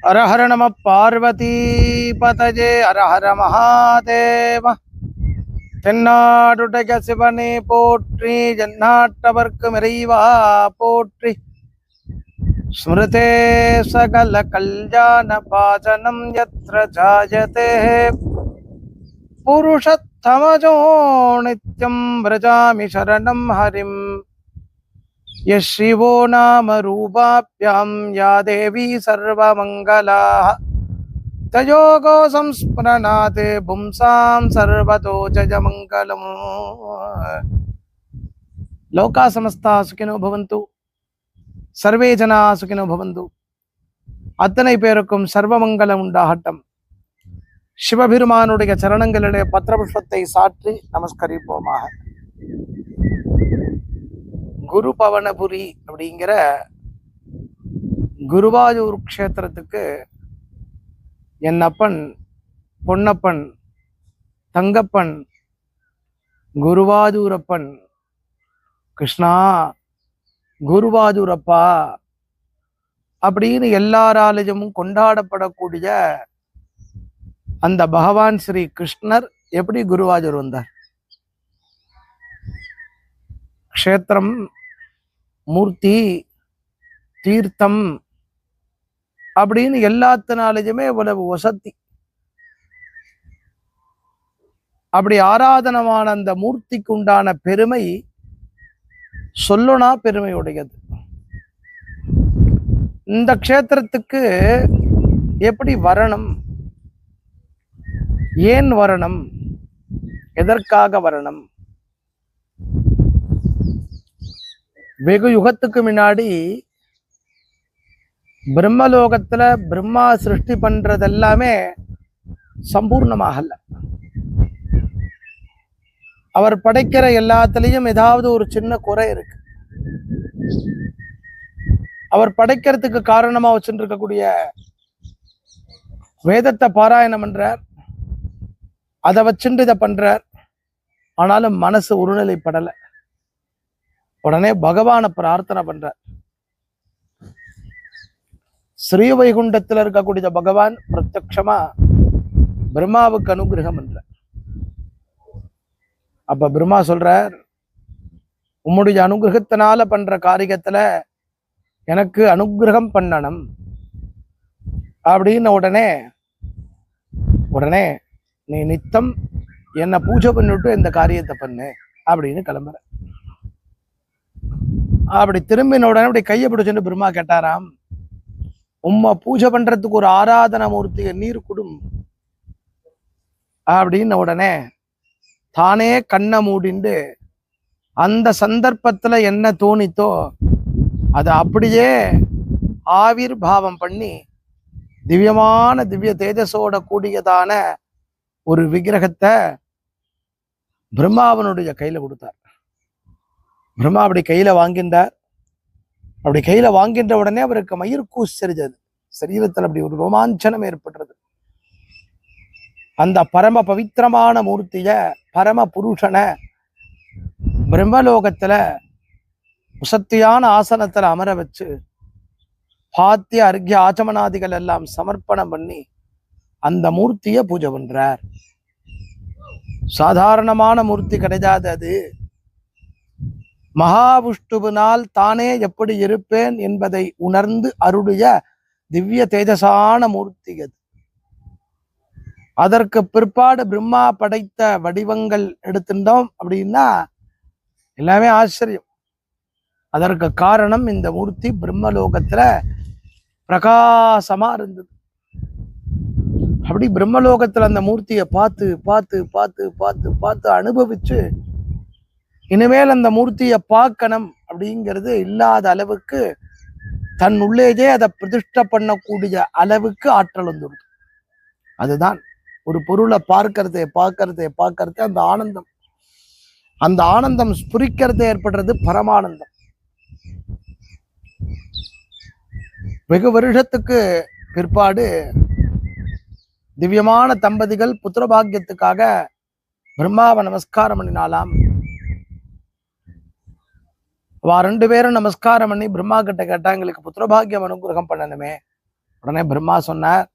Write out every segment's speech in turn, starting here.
हर हर नमः पार्वती पतजे हर हर महादेव தென்னாடுடைய சிவனே போற்றி ஜன்னாட்டவர்க்கும் இறைவா போற்றி ஸ்மிருதே சகல கல்யாண பாஜனம் யத்ர ஜாயதே புருஷத்தமஜோ நித்யம் व्रजामि शरणं हरिं यशिवो नाम रूपाभ्यां या देवी सर्वमङ्गलाः तयोगो संस्मरणाते पुंसां सर्वतो जयमङ्गलम् लोका समस्ता सुखिनो भवन्तु सर्वे जना सुखिनो भवन्तु அத்தனை பேருக்கும் சர்வமங்கலம் உண்டாகட்டும். சிவபெருமானுடைய சரணங்களிலே பத்திரபுஷ்பத்தை சாற்றி நமஸ்கரிப்போமாக. குரு பவனபுரி அப்படிங்கிற குருவாயூர் க்ஷேத்திரத்துக்கு என் அப்பன் பொன்னப்பன் தங்கப்பன் குருவாயூரப்பன் கிருஷ்ணா குருவாயூரப்பா அப்படின்னு எல்லாராலையும் கொண்டாடப்படக்கூடிய அந்த பகவான் ஸ்ரீ கிருஷ்ணர் எப்படி குருவாயூர் வந்தார்? க்ஷேத்திரம், மூர்த்தி, தீர்த்தம் அப்படின்னு எல்லாத்தினாலேயுமே இவ்வளவு வசதி. அப்படி ஆராதனமான அந்த மூர்த்திக்கு உண்டான பெருமை சொல்லனா பெருமையுடையது. இந்த க்ஷேத்திரத்துக்கு எப்படி வரணும், ஏன் வரணும், எதற்காக வரணும்? வெகு யுகத்துக்கு முன்னாடி பிரம்மலோகத்துல பிரம்மா சிருஷ்டி பண்றதெல்லாமே சம்பூர்ணமாகல. அவர் படைக்கிற எல்லாத்துலேயும் ஏதாவது ஒரு சின்ன குறை இருக்கு. அவர் படைக்கிறதுக்கு காரணமா வச்சுட்டு இருக்கக்கூடிய வேதத்தை பாராயணம் பண்றார், அதை வச்சுட்டு இதை பண்றார். ஆனாலும் மனசு ஒருநிலைப்படலை. உடனே பகவானை பிரார்த்தனை பண்றார். ஸ்ரீ வைகுண்டத்தில் இருக்கக்கூடிய பகவான் பிரத்யக்ஷமா பிரம்மாவுக்கு அனுகிரகம் பண்றார். அப்ப பிரம்மா சொல்றார், உம்முடைய அனுகிரகத்தினால பண்ற காரியத்துல எனக்கு அனுகிரகம் பண்ணணும் அப்படின்னு உடனே நீ நித்தம் என்னை பூஜை பண்ணிவிட்டு இந்த காரியத்தை பண்ணு அப்படின்னு கிளம்புற. அப்படி திரும்பின உடனே அப்படி கையை பிடிச்சுட்டு பிரம்மா கேட்டாராம், உம்மை பூஜை பண்றதுக்கு ஒரு ஆராதன மூர்த்தியை நீர் குடும் அப்படின்னு உடனே தானே கண்ணை மூடிண்டு அந்த சந்தர்ப்பத்துல என்ன தோணித்தோ அதை அப்படியே ஆவிர் பாவம் பண்ணி திவ்யமான திவ்ய தேஜஸோட கூடியதான ஒரு விக்கிரகத்தை பிரம்மாவனுடைய கையில கொடுத்தார். பிரம்மா அப்படி கையில வாங்கின்றார். அப்படி கையில வாங்கின்ற உடனே அவருக்கு மயிர்கூஸ் தெரிஞ்சது. சரீரத்தில் அப்படி ஒரு ரோமாஞ்சனம் ஏற்படுறது. அந்த பரம பவித்திரமான மூர்த்திய, பரம புருஷனை பிரம்மலோகத்துல உசத்தியான ஆசனத்துல அமர வச்சு பாத்திய அர்க்கிய ஆச்சமனாதிகள் எல்லாம் சமர்ப்பணம் பண்ணி அந்த மூர்த்திய பூஜை பண்றார். சாதாரணமான மூர்த்தி கிடையாது அது. மகாவிஷ்ணுவினால் தானே எப்படி இருப்பேன் என்பதை உணர்ந்து அருடைய திவ்ய தேஜசான மூர்த்தி அது. அதற்கு பிற்பாடு பிரம்மா படைத்த வடிவங்கள் எடுத்துட்டோம் அப்படின்னா எல்லாமே ஆச்சரியம். அதற்கு காரணம் இந்த மூர்த்தி பிரம்மலோகத்துல பிரகாசமா இருந்தது. அப்படி பிரம்மலோகத்துல அந்த மூர்த்தியை பார்த்து பார்த்து பார்த்து பார்த்து பார்த்து அனுபவிச்சு இனிமேல் அந்த மூர்த்தியை பார்க்கணும் அப்படிங்கிறது இல்லாத அளவுக்கு தன் உள்ளேயே அதை பிரதிஷ்டை பண்ணக்கூடிய அளவுக்கு ஆற்றல் வந்துடுது. அதுதான் ஒரு பொருளை பார்க்கறதே அந்த ஆனந்தம் ஸ்புரிக்கிறது ஏற்படுறது பரமானந்தம். வெகு வருஷத்துக்கு பிற்பாடு திவ்யமான தம்பதிகள் புத்திரபாகியத்துக்காக பிரம்மாவை நமஸ்காரம் பண்ணினாலாம். அவ ரெண்டு பேரும் நமஸ்காரம் பண்ணி பிரம்மா கிட்ட கேட்டா, எங்களுக்கு புத்திரபாகியம் அனுகிரகம் பண்ணணுமே உடனே பிரம்மா சொன்னார்,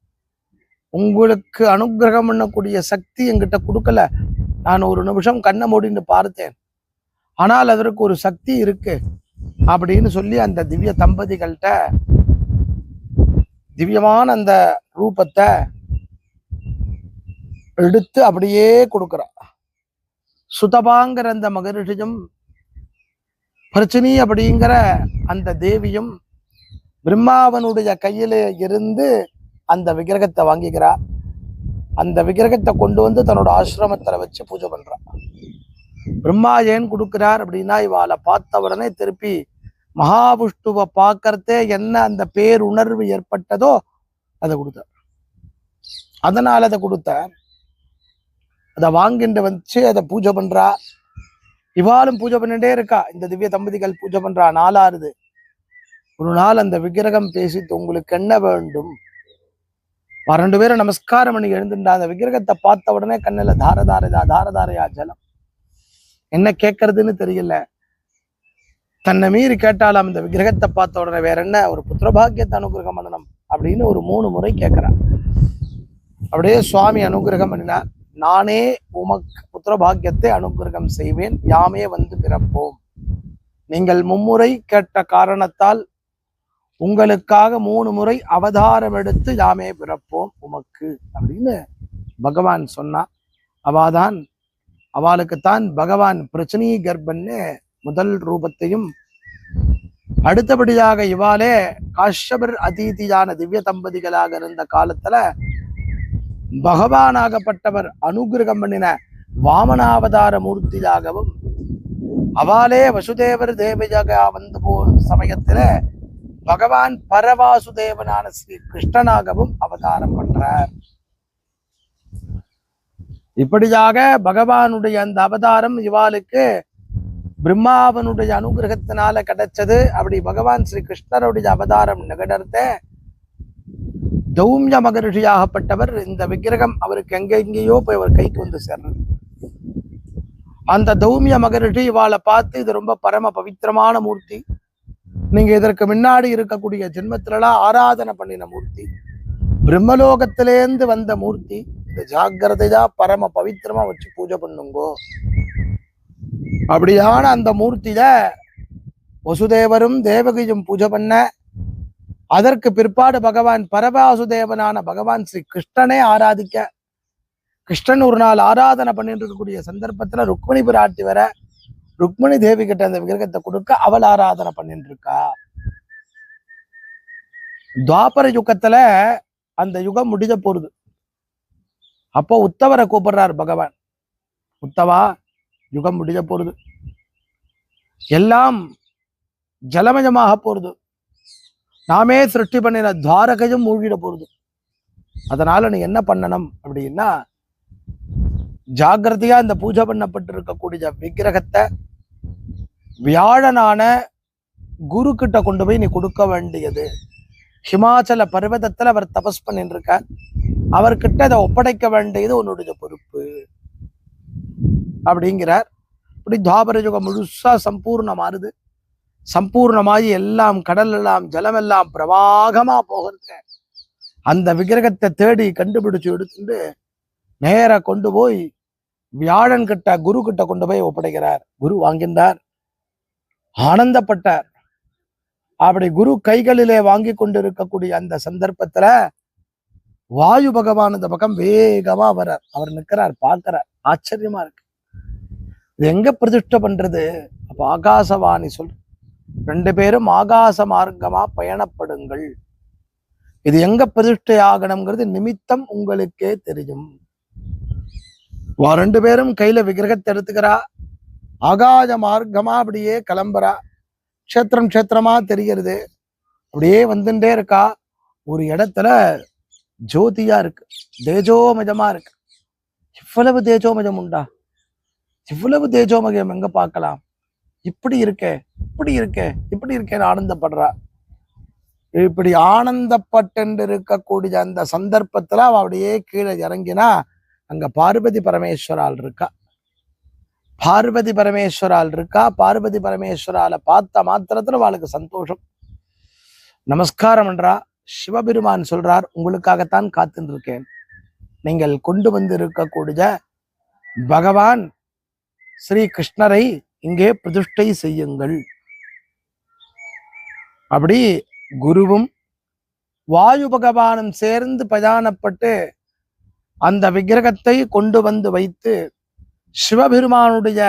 உங்களுக்கு அனுகிரகம் பண்ணக்கூடிய சக்தி என்கிட்ட கொடுக்கல. நான் ஒரு நிமிஷம் கண்ணை மூடின்னு பார்த்தேன், ஆனால் அதற்கு ஒரு சக்தி இருக்கு அப்படின்னு சொல்லி அந்த திவ்ய தம்பதிகள்கிட்ட திவ்யமான அந்த ரூபத்தை எடுத்து அப்படியே கொடுக்குறா. சுதபாங்கிற அந்த மகரிஷியும் பிரச்சினி அப்படிங்கிற அந்த தேவியும் பிரம்மாவனுடைய கையில இருந்து அந்த விக்கிரகத்தை வாங்கிக்கிறா. அந்த விக்கிரகத்தை கொண்டு வந்து தன்னோட ஆசிரமத்துல வச்சு பூஜை பண்றா. பிரம்மா ஏன் கொடுக்கிறார் அப்படின்னா, இவாளை பார்த்த உடனே திருப்பி மகாவிஷ்ணுவை பார்க்கறதே என்ன அந்த பேருணர்வு ஏற்பட்டதோ அதை கொடுத்தார். அதனால அதை கொடுத்தார். அதை வாங்கிட்டு வச்சு அதை பூஜை பண்றா. இவாளும் பூஜை பண்ணிட்டே இருக்கா. இந்த திவ்ய தம்பதிகள் பூஜை பண்றா. நாளாறுது. ஒரு நாள் அந்த விக்கிரகம் பேசிட்டு, உங்களுக்கு என்ன வேண்டும்? 2 பேரும் நமஸ்காரம் பண்ணி எழுந்துட்டா. அந்த விக்கிரகத்தை பார்த்த உடனே கண்ணில தாரதாரையா ஜலம். என்ன கேட்கறதுன்னு தெரியல. தன்னை மீறி கேட்டாலாம். இந்த விக்கிரகத்தை பார்த்த உடனே வேற என்ன, ஒரு புத்திரபாகியத்தை அனுகிரகம் பண்ணணும் அப்படின்னு ஒரு 3 முறை கேட்கிறான். அப்படியே சுவாமி அனுகிரகம் பண்ணினார். நானே உமக்கு புத்திரபாகியத்தை அனுகிரகம் செய்வேன், யாமே வந்து பிறப்போம். நீங்கள் 3 முறை கேட்ட காரணத்தால் உங்களுக்காக 3 முறை அவதாரம் எடுத்து யாமே பிறப்போம் உமக்கு அப்படின்னு பகவான் சொன்னா. அவளுக்குத்தான் பகவான் பிரச்சனி கர்ப்பன்னு முதல் ரூபத்தையும், அடுத்தபடியாக இவாளே காஷ்யபர் அதீதியான திவ்ய தம்பதிகளாக இருந்த காலத்துல பகவானாகப்பட்டவர் அனுகிரகம் பண்ணின வாமனாவதார மூர்த்தியாகவும், அவாலே வசுதேவர் தேவஜாக வந்து போல் சமயத்துல பகவான் பரவாசுதேவனான ஸ்ரீ கிருஷ்ணனாகவும் அவதாரம் பண்றார். இப்படியாக பகவானுடைய அந்த அவதாரம் இவாளுக்கு பிரம்மாவனுடைய அனுகிரகத்தினால கிடைச்சது. அப்படி பகவான் ஸ்ரீ கிருஷ்ணருடைய அவதாரம் நிகழத்த தௌமிய மகரிஷியாகப்பட்டவர் இந்த விக்கிரகம் அவருக்கு எங்கெங்கேயோ போய் அவர் கைக்கு வந்து சேர்றது. அந்த தௌமிய மகரிஷி இவாளை பார்த்து, இது ரொம்ப பரம பவித்திரமான மூர்த்தி, நீங்க இதற்கு முன்னாடி இருக்கக்கூடிய ஜென்மத்திலாம் ஆராதனை பண்ணின மூர்த்தி, பிரம்மலோகத்திலேந்து வந்த மூர்த்தி, இந்த ஜாக்கிரதையா பரம பவித்திரமா வச்சு பூஜை பண்ணுங்கோ. அப்படியான அந்த மூர்த்தியில வசுதேவரும் தேவகியும் பூஜை பண்ண, அதற்கு பிற்பாடு பகவான் பரவாசுதேவனான பகவான் ஸ்ரீ கிருஷ்ணனே ஆராதிக்க, கிருஷ்ணன் ஒரு நாள் ஆராதனை பண்ணிட்டு இருக்கக்கூடிய சந்தர்ப்பத்துல ருக்மிணி பிராட்டி வர, ருக்மிணி தேவி கிட்ட அந்த விக்கிரகத்தை கொடுக்க அவள் ஆராதனை பண்ணிட்டு இருக்கா. துவாபர யுகத்துல அந்த யுகம் முடிஞ்ச போறது. அப்போ உத்தவரை கூப்பிடுறார் பகவான். உத்தவா, யுகம் முடிஞ்ச போறது, எல்லாம் ஜலமயமாக போறது, நாமே சிருஷ்டி பண்ணின துவாரகையும் மூழ்கிட போறது. அதனால நீ என்ன பண்ணணும் அப்படின்னா, ஜாகிரதையா இந்த பூஜை பண்ணப்பட்டிருக்கக்கூடிய விக்கிரகத்தை வியாழனான குரு கிட்ட கொண்டு போய் நீ கொடுக்க வேண்டியது. ஹிமாச்சல பர்வதத்துல அவர் தபஸ் பண்ணிட்டு இருக்க, அவர்கிட்ட அதை ஒப்படைக்க வேண்டியது உன்னுடைய பொறுப்பு அப்படிங்கிறார். இப்படி துவாபர யுகம் முழுசா சம்பூர்ணமாறுது. சம்பூர்ணமாகி எல்லாம் கடல் எல்லாம் ஜலமெல்லாம் பிரவாகமா போகிறது. அந்த விக்கிரகத்தை தேடி கண்டுபிடிச்சு எடுத்துட்டு நேர கொண்டு போய் வியாழன் கிட்ட குரு கிட்ட கொண்டு போய் ஒப்படைக்கிறார். குரு வாங்கின்றார், ஆனந்தப்பட்டார். அப்படி குரு கைகளிலே வாங்கி கொண்டு இருக்கக்கூடிய அந்த சந்தர்ப்பத்துல வாயு பகவான் இந்த பக்கம் வேகமா வர்றார். அவர் நிற்கிறார், பார்க்கிறார். ஆச்சரியமா இருக்கு. இது எங்க பிரதிஷ்டை பண்றது? அப்ப ஆகாசவாணி சொல், 2 பேரும் ஆகாச மார்க்கமா பயணப்படுங்கள். இது எங்க பிரதிஷ்டை ஆகணுங்கிறது நிமித்தம் உங்களுக்கே தெரியும். 2 பேரும் கையில விக்கிரகத்தை எடுத்துக்கிறா, ஆகாய மார்க்கமா அப்படியே கிளம்புறா. க்ஷேத்திரம் க்ஷேத்திரமா தெரிகிறது. அப்படியே வந்துட்டே இருக்கா. ஒரு இடத்துல ஜோதியா இருக்கு, தேஜோமயமா இருக்கு. இவ்வளவு தேஜோமயம் உண்டா? இவ்வளவு தேஜோமயம் எங்க பார்க்கலாம்? இப்படி இருக்கே, இப்படி இருக்கே, இப்படி இருக்கேன்னு ஆனந்தப்படுறா. இப்படி ஆனந்தப்பட்டு இருக்கக்கூடிய அந்த சந்தர்ப்பத்துல அவ அப்படியே கீழே இறங்கினா, அங்க பார்வதி பரமேஸ்வரால் இருக்கா. பார்வதி பரமேஸ்வரால் இருக்கா. பார்வதி பரமேஸ்வரால பார்த்த மாத்திரத்துல அவளுக்கு சந்தோஷம். நமஸ்காரம் பண்றா. சிவபெருமான் சொல்றார், உங்களுக்காகத்தான் காத்துட்டு இருக்கேன். நீங்கள் கொண்டு வந்து இருக்கக்கூடிய பகவான் ஸ்ரீ கிருஷ்ணரை இங்கே பிரதிஷ்டை செய்யுங்கள். அப்படி குருவும் வாயு பகவானும் சேர்ந்து பிரதானப்பட்டு அந்த விக்கிரகத்தை கொண்டு வந்து வைத்து சிவபெருமானுடைய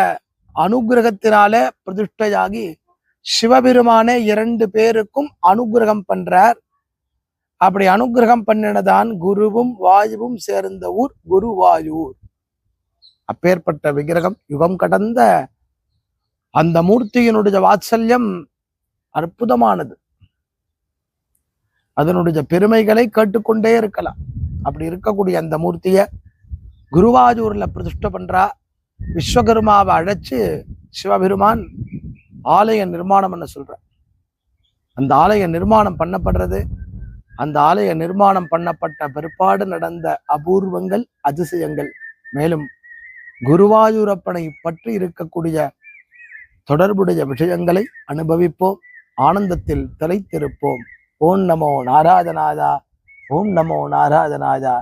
அனுகிரகத்தினால பிரதிஷ்டையாகி சிவபெருமானே 2 பேருக்கும் அனுகிரகம் பண்றார். அப்படி அனுகிரகம் பண்ணினதான் குருவும் வாயுவும் சேர்ந்த ஊர் குருவாயூர். அப்பேற்பட்ட விக்கிரகம் யுகம் கடந்த அந்த மூர்த்தியினுடைய வாத்சல்யம் அற்புதமானது. அதனுடைய பெருமைகளை கேட்டுக்கொண்டே இருக்கலாம். அப்படி இருக்கக்கூடிய அந்த மூர்த்திய குருவாயூர்ல பிரதிஷ்டை பண்றா. விஸ்வகர்மாவை அழைச்சு சிவபெருமான் ஆலய நிர்மாணம் பண்ண சொல்ற. அந்த ஆலய நிர்மாணம் பண்ணப்படுறது. அந்த ஆலய நிர்மாணம் பண்ணப்பட்ட பிற்பாடு நடந்த அபூர்வங்கள், அதிசயங்கள், மேலும் குருவாயூரப்பனை பற்றி இருக்கக்கூடிய தொடர்புடைய விஷயங்களை அனுபவிப்போம். ஆனந்தத்தில் திளைத்திருப்போம். ஓம் நமோ நாராயணாயா. ஓம் நமோ நாராயணாயா.